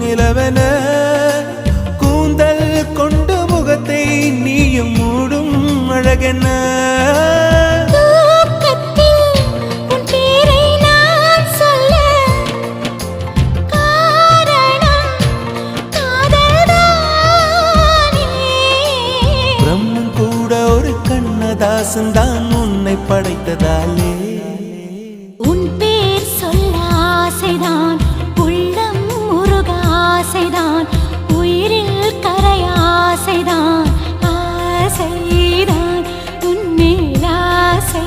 நிலவென கூந்தல் கொண்டு முகத்தை நீயும் மூடும் அழகென்ன தாசன்தான் உன்னை படைத்ததாலே உன் பேர் சொல்ல ஆசைதான் உள்ளம் முருக ஆசைதான் உயிரில் கரை ஆசைதான் ஆசைதான் உன்மேல் ஆசை